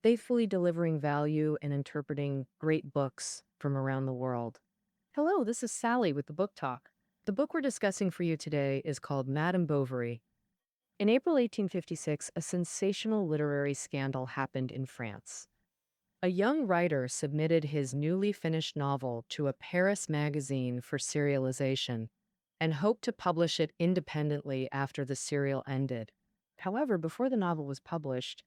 faithfully delivering value and interpreting great books from around the world. Hello, this is Sally with the Book Talk. The book we're discussing for you today is called Madame Bovary. In April 1856, a sensational literary scandal happened in France. A young writer submitted his newly finished novel to a Paris magazine for serialization and hoped to publish it independently after the serial ended. However, before the novel was published,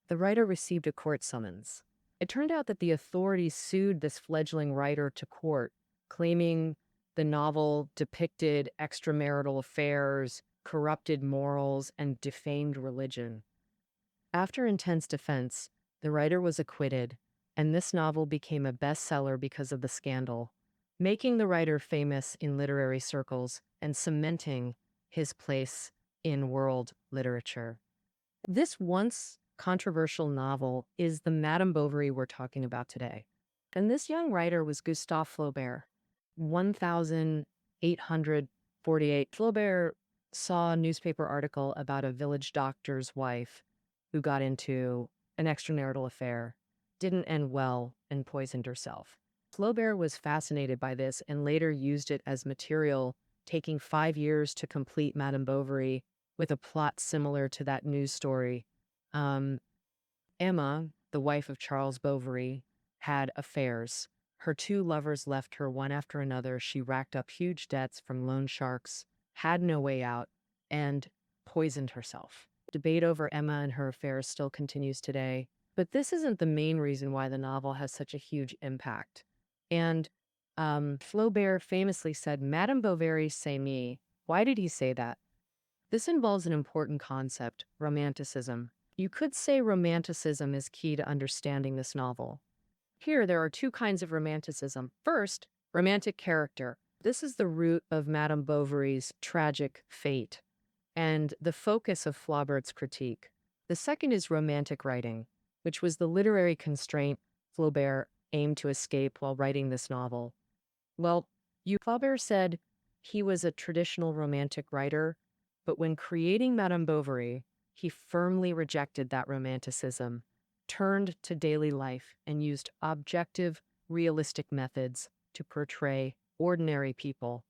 the writer received a court summons. It turned out that the authorities sued this fledgling writer to court, claiming the novel depicted extramarital affairs, corrupted morals, and defamed religion. After intense defense, the writer was acquitted, and this novel became a bestseller because of the scandal, making the writer famous in literary circles and cementing his place in world literature. This once controversial novel is the Madame Bovary we're talking about today. And this young writer was Gustave Flaubert, 1848. Flaubert saw a newspaper article about a village doctor's wife who got into an extramarital affair, didn't end well, and poisoned herself. Flaubert was fascinated by this and later used it as material, taking 5 years to complete Madame Bovary with a plot similar to that news story. Emma, the wife of Charles Bovary, had affairs. Her two lovers left her one after another. She racked up huge debts from loan sharks, had no way out, and poisoned herself. Debate over Emma and her affairs still continues today, but this isn't the main reason why the novel has such a huge impact. And Flaubert famously said, Madame Bovary, c'est me. Why did he say that? This involves an important concept, romanticism. You could say romanticism is key to understanding this novel. Here, there are two kinds of romanticism. First, romantic character. This is the root of Madame Bovary's tragic fate and the focus of Flaubert's critique. The second is romantic writing, which was the literary constraint Flaubert aimed to escape while writing this novel. Well, Flaubert said he was a traditional romantic writer, but when creating Madame Bovary, he firmly rejected that romanticism, turned to daily life, and used objective, realistic methods to portray ordinary people.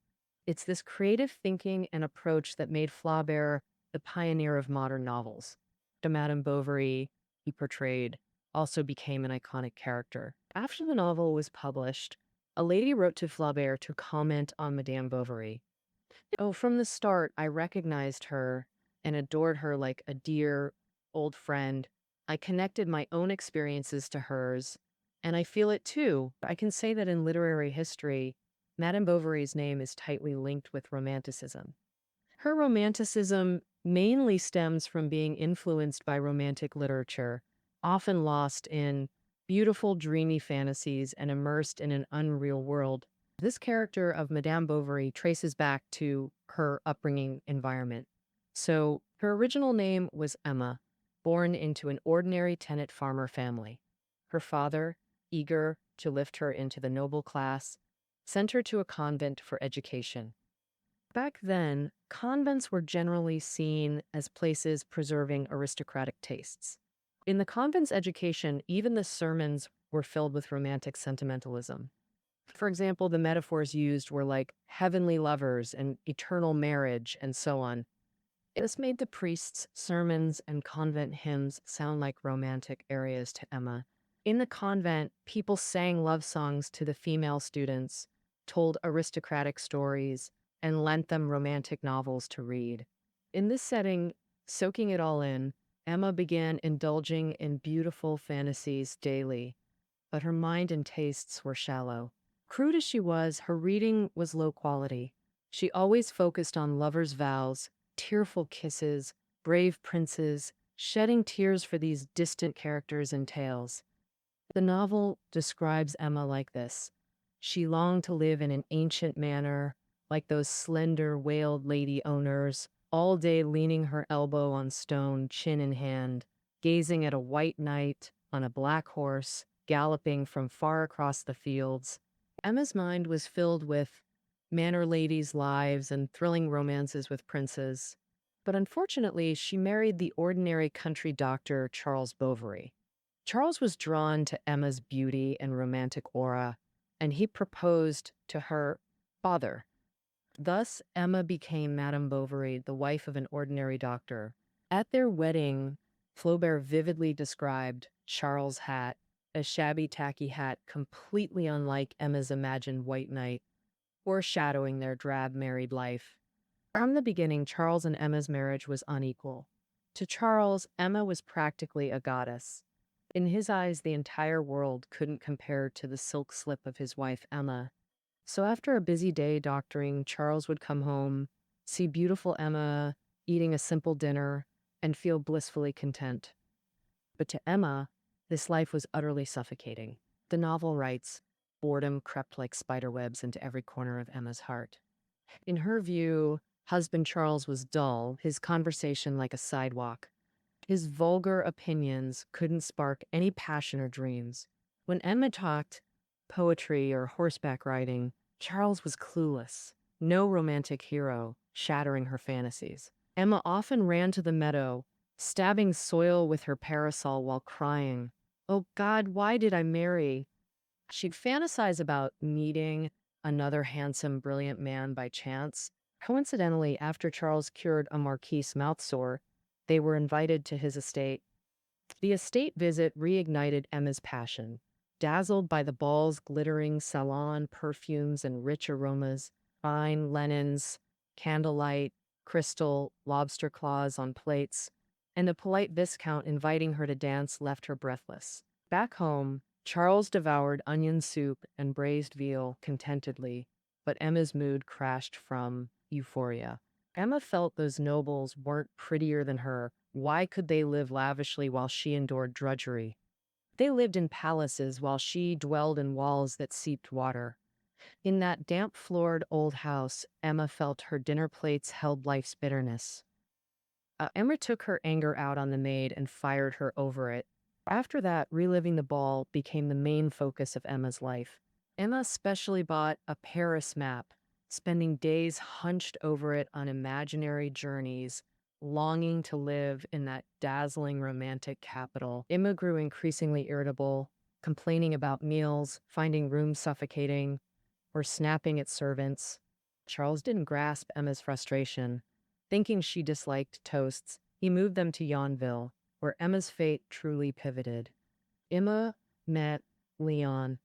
It's this creative thinking and approach that made Flaubert the pioneer of modern novels. The Madame Bovary he portrayed also became an iconic character. After the novel was published, a lady wrote to Flaubert to comment on Madame Bovary. Oh, from the start, I recognized her and adored her like a dear old friend. I connected my own experiences to hers, and I feel it too. I can say that in literary history, Madame Bovary's name is tightly linked with romanticism. Her romanticism mainly stems from being influenced by romantic literature, often lost in beautiful, dreamy fantasies and immersed in an unreal world. This character of Madame Bovary traces back to her upbringing environment. So her original name was Emma, born into an ordinary tenant farmer family. Her father, eager to lift her into the noble class, sent her to a convent for education. Back then, convents were generally seen as places preserving aristocratic tastes. In the convent's education, even the sermons were filled with romantic sentimentalism. For example, the metaphors used were like heavenly lovers and eternal marriage and so on. This made the priest's sermons and convent hymns sound like romantic areas to Emma. In the convent, people sang love songs to the female students, told aristocratic stories, and lent them romantic novels to read. In this setting, soaking it all in, Emma began indulging in beautiful fantasies daily, but her mind and tastes were shallow. Crude as she was, her reading was low quality. She always focused on lovers' vows, tearful kisses, brave princes, shedding tears for these distant characters and tales. The novel describes Emma like this. She longed to live in an ancient manor, like those slender, veiled lady owners, all day leaning her elbow on stone, chin in hand, gazing at a white knight on a black horse, galloping from far across the fields. Emma's mind was filled with manor ladies' lives and thrilling romances with princes. But unfortunately, she married the ordinary country doctor Charles Bovary. Charles was drawn to Emma's beauty and romantic aura, and he proposed to her father. Thus, Emma became Madame Bovary, the wife of an ordinary doctor. At their wedding, Flaubert vividly described Charles' hat, a shabby, tacky hat completely unlike Emma's imagined white knight, foreshadowing their drab married life. From the beginning, Charles and Emma's marriage was unequal. To Charles, Emma was practically a goddess. In his eyes, the entire world couldn't compare to the silk slip of his wife, Emma. So after a busy day doctoring, Charles would come home, see beautiful Emma eating a simple dinner, and feel blissfully content. But to Emma, this life was utterly suffocating. The novel writes, boredom crept like spiderwebs into every corner of Emma's heart. In her view, husband Charles was dull, his conversation like a sidewalk. His vulgar opinions couldn't spark any passion or dreams. When Emma talked poetry or horseback riding, Charles was clueless. No romantic hero, shattering her fantasies. Emma often ran to the meadow, stabbing soil with her parasol while crying, "Oh God, why did I marry?" She'd fantasize about meeting another handsome, brilliant man by chance. Coincidentally, after Charles cured a Marquise mouth sore, they were invited to his estate. The estate visit reignited Emma's passion. Dazzled by the ball's glittering salon perfumes and rich aromas, fine linens, candlelight, crystal, lobster claws on plates, and a polite viscount inviting her to dance left her breathless. Back home, Charles devoured onion soup and braised veal contentedly, but Emma's mood crashed from euphoria. Emma felt those nobles weren't prettier than her. Why could they live lavishly while she endured drudgery? They lived in palaces while she dwelled in walls that seeped water. In that damp-floored old house, Emma felt her dinner plates held life's bitterness. Emma took her anger out on the maid and fired her over it. After that, reliving the ball became the main focus of Emma's life. Emma specially bought a Paris map, spending days hunched over it on imaginary journeys, longing to live in that dazzling romantic capital. Emma grew increasingly irritable, complaining about meals, finding rooms suffocating, or snapping at servants. Charles didn't grasp Emma's frustration. Thinking she disliked toasts, he moved them to Yonville, where Emma's fate truly pivoted. Emma met Leon,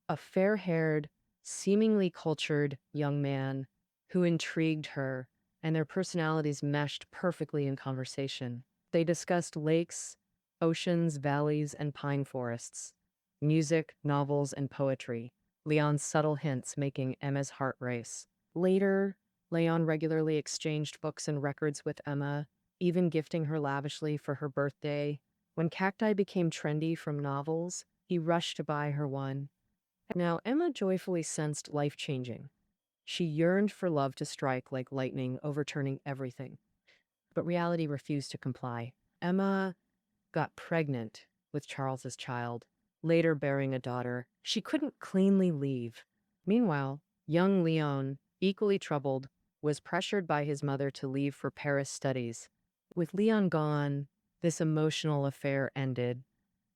a fair-haired, seemingly cultured young man who intrigued her, and their personalities meshed perfectly in conversation. They discussed lakes, oceans, valleys, and pine forests, music, novels, and poetry, Leon's subtle hints making Emma's heart race. Later, Leon regularly exchanged books and records with Emma, even gifting her lavishly for her birthday. When cacti became trendy from novels, he rushed to buy her one. Now, Emma joyfully sensed life changing. She yearned for love to strike like lightning, overturning everything. But reality refused to comply. Emma got pregnant with Charles's child, later bearing a daughter. She couldn't cleanly leave. Meanwhile, young Leon, equally troubled, was pressured by his mother to leave for Paris studies. With Leon gone, this emotional affair ended.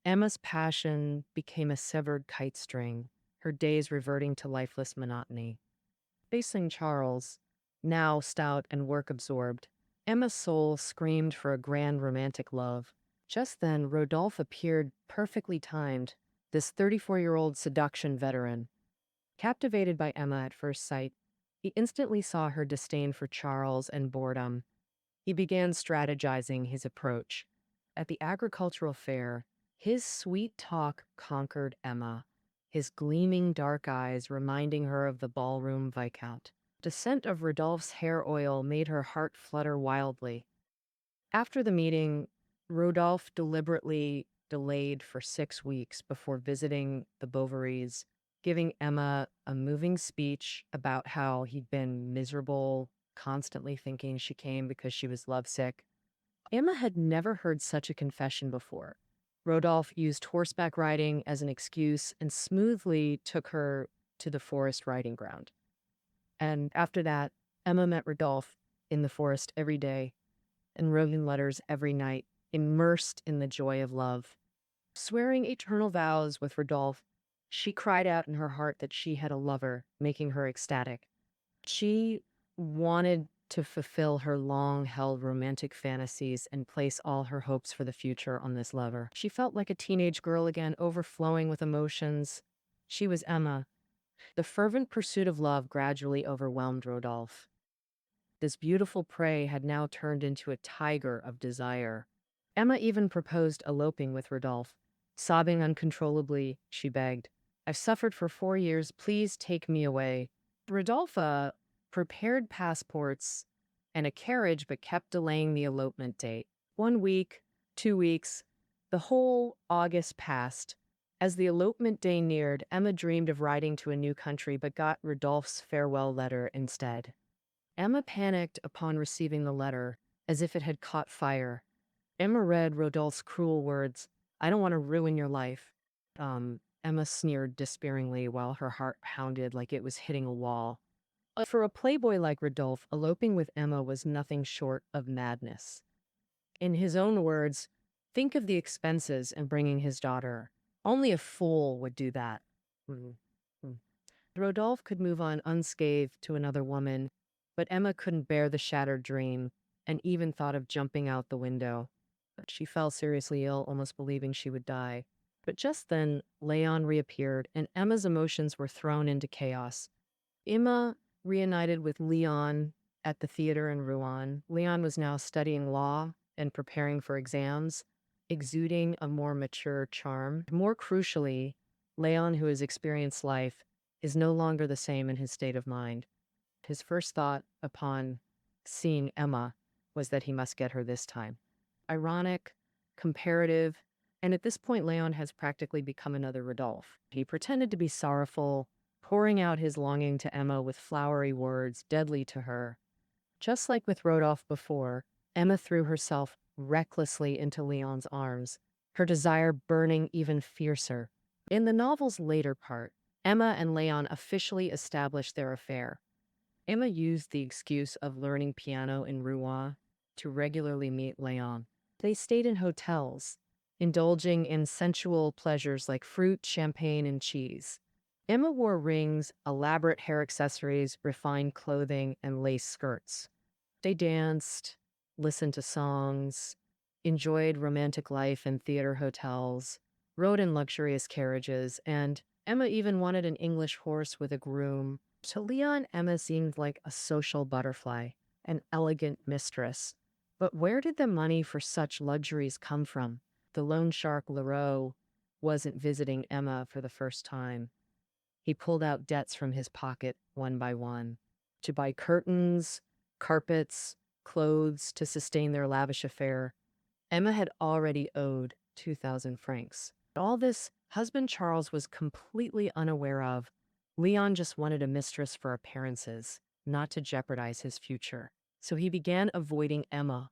Emma's passion became a severed kite string, her days reverting to lifeless monotony. Facing Charles, now stout and work-absorbed, Emma's soul screamed for a grand romantic love. Just then, Rodolphe appeared, perfectly timed, this 34-year-old seduction veteran. Captivated by Emma at first sight, he instantly saw her disdain for Charles and boredom. He began strategizing his approach. At the agricultural fair, his sweet talk conquered Emma, his gleaming dark eyes reminding her of the ballroom viscount. The scent of Rodolphe's hair oil made her heart flutter wildly. After the meeting, Rodolphe deliberately delayed for 6 weeks before visiting the Bovarys, giving Emma a moving speech about how he'd been miserable, constantly thinking she came because she was lovesick. Emma had never heard such a confession before. Rodolphe used horseback riding as an excuse and smoothly took her to the forest riding ground. And after that, Emma met Rodolphe in the forest every day and wrote in letters every night, immersed in the joy of love. Swearing eternal vows with Rodolphe, she cried out in her heart that she had a lover, making her ecstatic. She wanted to fulfill her long-held romantic fantasies and place all her hopes for the future on this lover. She felt like a teenage girl again, overflowing with emotions. She was Emma. The fervent pursuit of love gradually overwhelmed Rodolphe. This beautiful prey had now turned into a tiger of desire. Emma even proposed eloping with Rodolphe. Sobbing uncontrollably, she begged, "I've suffered for 4 years. Please take me away." Rodolphe prepared passports and a carriage, but kept delaying the elopement date. 1 week, 2 weeks, the whole August passed. As the elopement day neared, Emma dreamed of riding to a new country, but got Rodolphe's farewell letter instead. Emma panicked upon receiving the letter, as if it had caught fire. Emma read Rodolphe's cruel words, "I don't want to ruin your life." Emma sneered despairingly while her heart pounded like it was hitting a wall. For a playboy like Rodolphe, eloping with Emma was nothing short of madness. In his own words, think of the expenses in bringing his daughter. Only a fool would do that. Mm, mm. Rodolphe could move on unscathed to another woman, but Emma couldn't bear the shattered dream and even thought of jumping out the window. She fell seriously ill, almost believing she would die. But just then, Léon reappeared, and Emma's emotions were thrown into chaos. Emma reunited with Leon at the theater in Rouen. Leon was now studying law and preparing for exams, exuding a more mature charm. More crucially, Leon, who has experienced life, is no longer the same in his state of mind. His first thought upon seeing Emma was that he must get her this time. Ironic, comparative, and at this point, Leon has practically become another Rodolphe. He pretended to be sorrowful, pouring out his longing to Emma with flowery words deadly to her. Just like with Rodolphe before, Emma threw herself recklessly into Leon's arms, her desire burning even fiercer. In the novel's later part, Emma and Leon officially established their affair. Emma used the excuse of learning piano in Rouen to regularly meet Leon. They stayed in hotels, indulging in sensual pleasures like fruit, champagne, and cheese. Emma wore rings, elaborate hair accessories, refined clothing, and lace skirts. They danced, listened to songs, enjoyed romantic life in theater hotels, rode in luxurious carriages, and Emma even wanted an English horse with a groom. To Leon, Emma seemed like a social butterfly, an elegant mistress. But where did the money for such luxuries come from? The loan shark Leroux wasn't visiting Emma for the first time. He pulled out debts from his pocket one by one to buy curtains, carpets, clothes to sustain their lavish affair. Emma had already owed 2,000 francs. All this, husband Charles was completely unaware of. Leon just wanted a mistress for appearances, not to jeopardize his future. So he began avoiding Emma.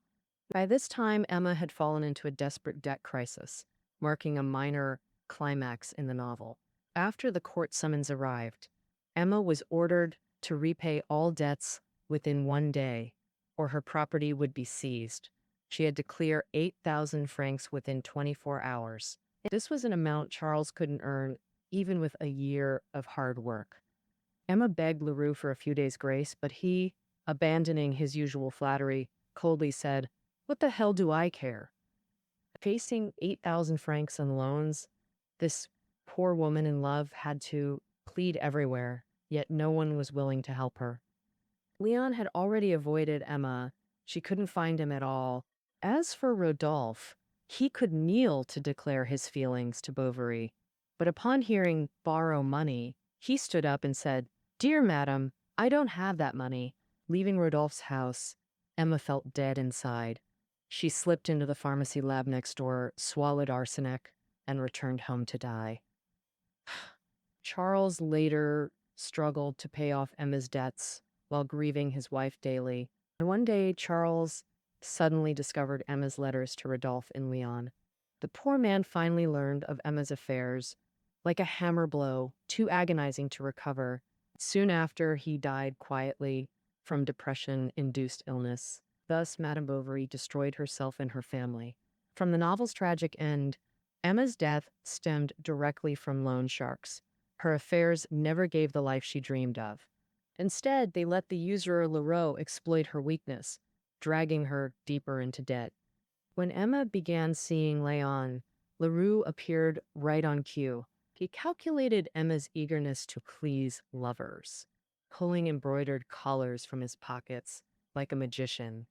By this time, Emma had fallen into a desperate debt crisis, marking a minor climax in the novel. After the court summons arrived, Emma was ordered to repay all debts within 1 day, or her property would be seized. She had to clear 8,000 francs within 24 hours. This was an amount Charles couldn't earn even with a year of hard work. Emma begged Leroux for a few days' grace, but he, abandoning his usual flattery, coldly said, "What the hell do I care?" Facing 8,000 francs in loans, this poor woman in love had to plead everywhere, yet no one was willing to help her. Leon had already avoided Emma. She couldn't find him at all. As for Rodolphe, he could kneel to declare his feelings to Bovary. But upon hearing borrow money, he stood up and said, "Dear madam, I don't have that money." Leaving Rodolphe's house, Emma felt dead inside. She slipped into the pharmacy lab next door, swallowed arsenic, and returned home to die. Charles later struggled to pay off Emma's debts while grieving his wife daily. And one day, Charles suddenly discovered Emma's letters to Rodolphe in Lyon. The poor man finally learned of Emma's affairs, like a hammer blow, too agonizing to recover. Soon after, he died quietly from depression-induced illness. Thus, Madame Bovary destroyed herself and her family. From the novel's tragic end, Emma's death stemmed directly from loan sharks. Her affairs never gave the life she dreamed of. Instead, they let the usurer Leroux exploit her weakness, dragging her deeper into debt. When Emma began seeing Léon, Leroux appeared right on cue. He calculated Emma's eagerness to please lovers, pulling embroidered collars from his pockets like a magician.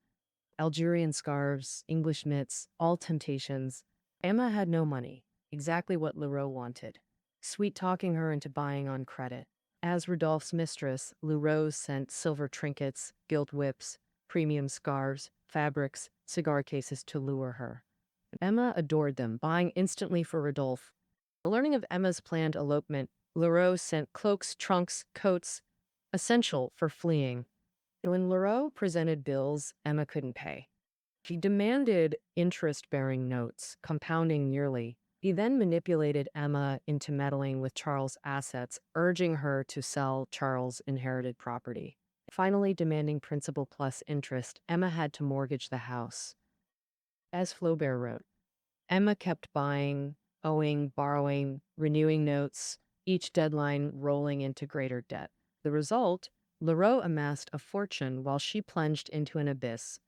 Algerian scarves, English mitts, all temptations. Emma had no money, exactly what Leroux wanted, sweet-talking her into buying on credit. As Rodolphe's mistress, Leroux sent silver trinkets, gilt whips, premium scarves, fabrics, cigar cases to lure her. Emma adored them, buying instantly for Rodolphe. Learning of Emma's planned elopement, Leroux sent cloaks, trunks, coats, essential for fleeing. When Leroux presented bills Emma couldn't pay, she demanded interest-bearing notes, compounding yearly. He then manipulated Emma into meddling with Charles' assets, urging her to sell Charles' inherited property. Finally, demanding principal plus interest, Emma had to mortgage the house. As Flaubert wrote, Emma kept buying, owing, borrowing, renewing notes, each deadline rolling into greater debt. The result, Leroux amassed a fortune while she plunged into an abyss.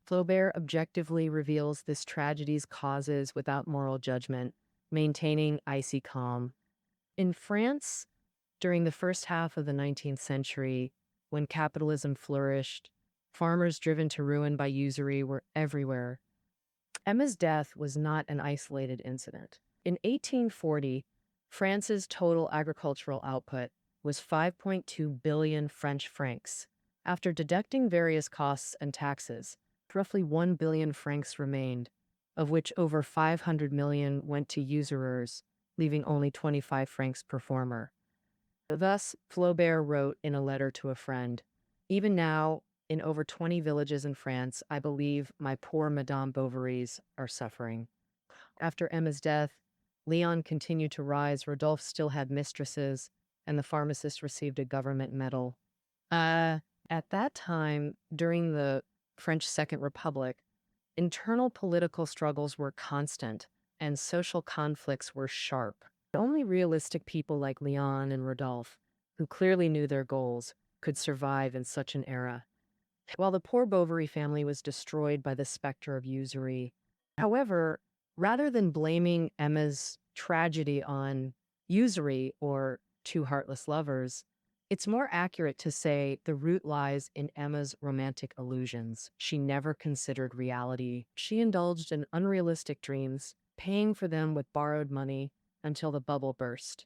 Flaubert objectively reveals this tragedy's causes without moral judgment, maintaining icy calm. In France, during the first half of the 19th century, when capitalism flourished, farmers driven to ruin by usury were everywhere. Emma's death was not an isolated incident. In 1840, France's total agricultural output was 5.2 billion French francs. After deducting various costs and taxes, roughly 1 billion francs remained, of which over 500 million went to usurers, leaving only 25 francs per farmer. Thus, Flaubert wrote in a letter to a friend, "Even now, in over 20 villages in France, I believe my poor Madame Bovary's are suffering." After Emma's death, Leon continued to rise, Rodolphe still had mistresses, and the pharmacist received a government medal. At that time, during the French Second Republic, internal political struggles were constant, and social conflicts were sharp. Only realistic people like Leon and Rodolphe, who clearly knew their goals, could survive in such an era. While the poor Bovary family was destroyed by the specter of usury. However, rather than blaming Emma's tragedy on usury or two heartless lovers, it's more accurate to say the root lies in Emma's romantic illusions. She never considered reality. She indulged in unrealistic dreams, paying for them with borrowed money until the bubble burst.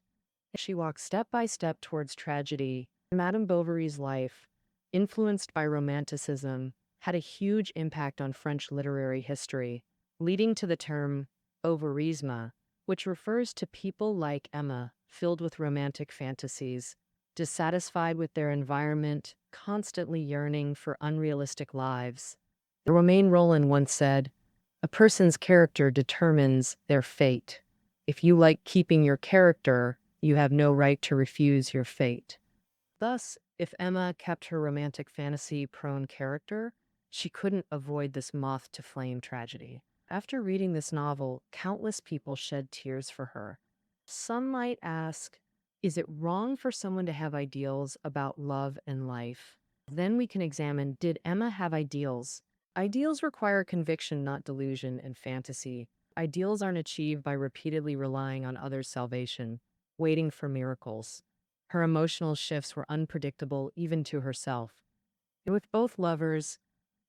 She walked step by step towards tragedy. Madame Bovary's life, influenced by Romanticism, had a huge impact on French literary history, leading to the term Bovarisme, which refers to people like Emma, filled with romantic fantasies, dissatisfied with their environment, constantly yearning for unrealistic lives. Romain Rolland once said, "A person's character determines their fate. If you like keeping your character, you have no right to refuse your fate." Thus, if Emma kept her romantic fantasy-prone character, she couldn't avoid this moth-to-flame tragedy. After reading this novel, countless people shed tears for her. Some might ask, is it wrong for someone to have ideals about love and life? Then we can examine, did Emma have ideals? Ideals require conviction, not delusion and fantasy. Ideals aren't achieved by repeatedly relying on others' salvation, waiting for miracles. Her emotional shifts were unpredictable even to herself. With both lovers,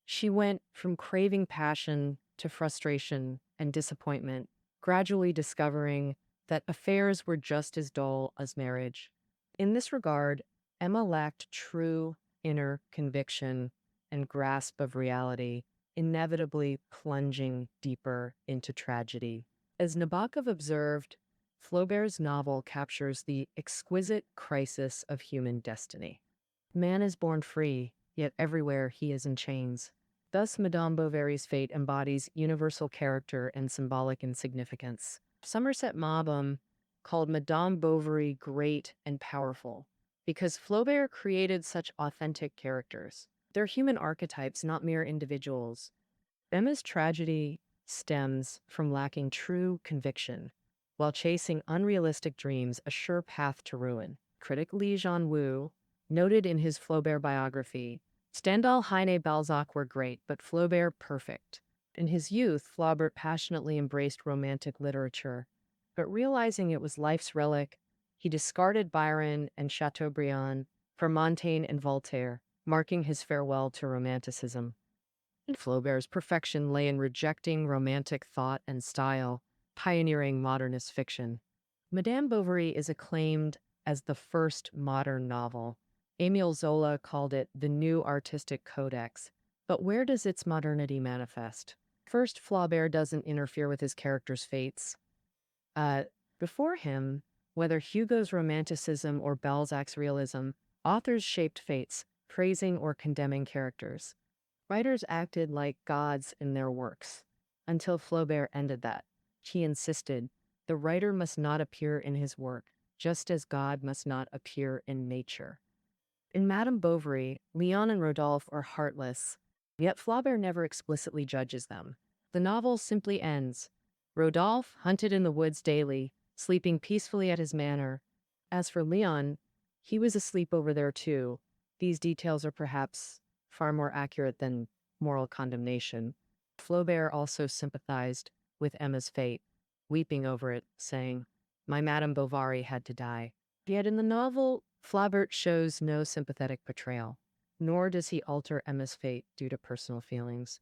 she went from craving passion to frustration and disappointment, gradually discovering that affairs were just as dull as marriage. In this regard, Emma lacked true inner conviction and grasp of reality, inevitably plunging deeper into tragedy. As Nabokov observed, Flaubert's novel captures the exquisite crisis of human destiny. Man is born free, yet everywhere he is in chains. Thus, Madame Bovary's fate embodies universal character and symbolic insignificance. Somerset Maugham called Madame Bovary great and powerful because Flaubert created such authentic characters. They're human archetypes, not mere individuals. Emma's tragedy stems from lacking true conviction, while chasing unrealistic dreams a sure path to ruin. Critic Li Jianwu noted in his Flaubert biography, Stendhal, Heine, Balzac were great, but Flaubert perfect. In his youth, Flaubert passionately embraced romantic literature, but realizing it was life's relic, he discarded Byron and Chateaubriand for Montaigne and Voltaire, marking his farewell to Romanticism. Flaubert's perfection lay in rejecting romantic thought and style, pioneering modernist fiction. Madame Bovary is acclaimed as the first modern novel. Émile Zola called it the new artistic codex. But where does its modernity manifest? First, Flaubert doesn't interfere with his characters' fates. Uh, Before him, whether Hugo's romanticism or Balzac's realism, authors shaped fates, praising or condemning characters. Writers acted like gods in their works, until Flaubert ended that. He insisted, the writer must not appear in his work, just as God must not appear in nature. In Madame Bovary, Leon and Rodolphe are heartless, yet Flaubert never explicitly judges them. The novel simply ends. Rodolphe hunted in the woods daily, sleeping peacefully at his manor. As for Leon, he was asleep over there too. These details are perhaps far more accurate than moral condemnation. Flaubert also sympathized with Emma's fate, weeping over it, saying, "My Madame Bovary had to die." Yet in the novel, Flaubert shows no sympathetic portrayal, nor does he alter Emma's fate due to personal feelings.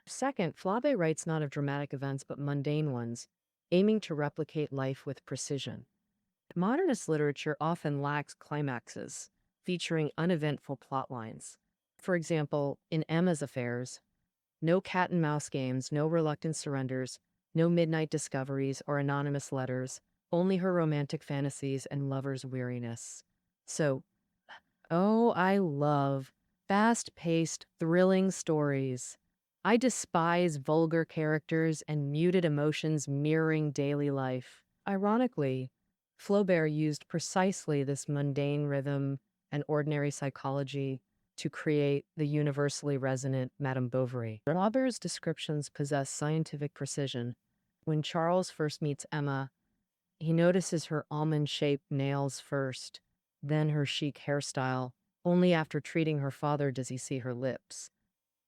Second, Flaubert writes not of dramatic events but mundane ones, aiming to replicate life with precision. Modernist literature often lacks climaxes, featuring uneventful plot lines. For example, in Emma's affairs, no cat and mouse games, no reluctant surrenders, no midnight discoveries or anonymous letters, only her romantic fantasies and lover's weariness. So, oh, I love fast-paced, thrilling stories. I despise vulgar characters and muted emotions mirroring daily life. Ironically, Flaubert used precisely this mundane rhythm and ordinary psychology to create the universally resonant Madame Bovary. Flaubert's descriptions possess scientific precision. When Charles first meets Emma, he notices her almond-shaped nails first, then her chic hairstyle. Only after treating her father does he see her lips.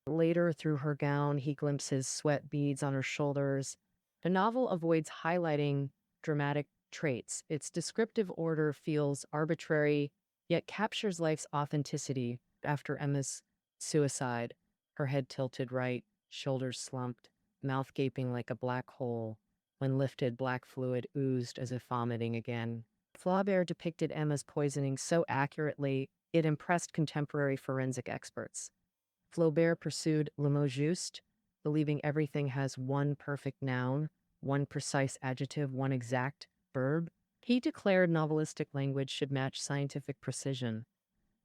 Later, through her gown, he glimpses sweat beads on her shoulders. The novel avoids highlighting dramatic traits. Its descriptive order feels arbitrary, yet captures life's authenticity. After Emma's suicide, her head tilted right, shoulders slumped, mouth gaping like a black hole. When lifted, black fluid oozed as if vomiting again. Flaubert depicted Emma's poisoning so accurately, it impressed contemporary forensic experts. Flaubert pursued le mot juste, believing everything has one perfect noun, one precise adjective, one exact verb. He declared novelistic language should match scientific precision.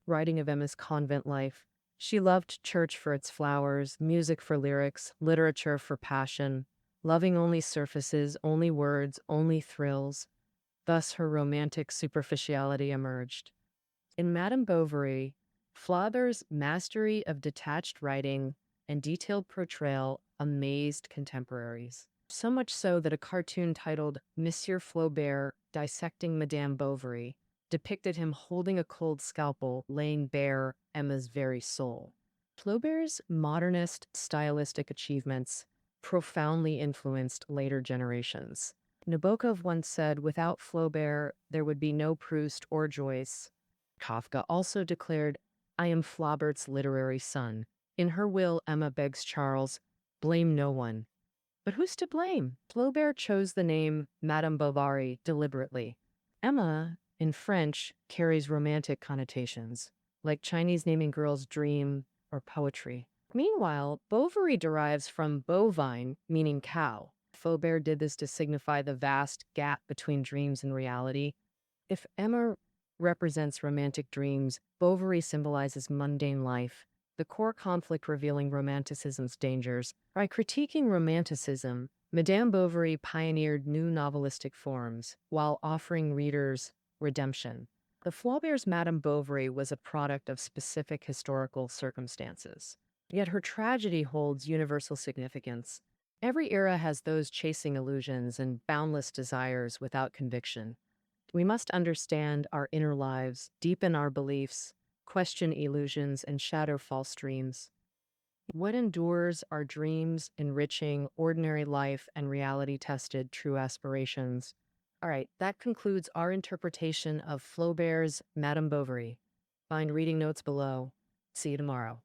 Writing of Emma's convent life, she loved church for its flowers, music for lyrics, literature for passion, loving only surfaces, only words, only thrills. Thus her romantic superficiality emerged. In Madame Bovary, Flaubert's mastery of detached writing and detailed portrayal amazed contemporaries. So much so that a cartoon titled Monsieur Flaubert Dissecting Madame Bovary depicted him holding a cold scalpel, laying bare Emma's very soul. Flaubert's modernist stylistic achievements profoundly influenced later generations. Nabokov once said, without Flaubert, there would be no Proust or Joyce. Kafka also declared, I am Flaubert's literary son. In her will, Emma begs Charles, blame no one. But who's to blame? Flaubert chose the name Madame Bovary deliberately. Emma, in French, carries romantic connotations, like Chinese naming girls dream or poetry. Meanwhile, Bovary derives from bovine, meaning cow. Flaubert did this to signify the vast gap between dreams and reality. If Emma represents romantic dreams, Bovary symbolizes mundane life, the core conflict revealing Romanticism's dangers. By critiquing Romanticism, Madame Bovary pioneered new novelistic forms while offering readers redemption. The Flaubert's Madame Bovary was a product of specific historical circumstances, yet her tragedy holds universal significance. Every era has those chasing illusions and boundless desires without conviction. We must understand our inner lives, deepen our beliefs, question illusions, and shatter false dreams. What endures are dreams, enriching ordinary life and reality tested true aspirations. All right, that concludes our interpretation of Flaubert's Madame Bovary. Find reading notes below. See you tomorrow.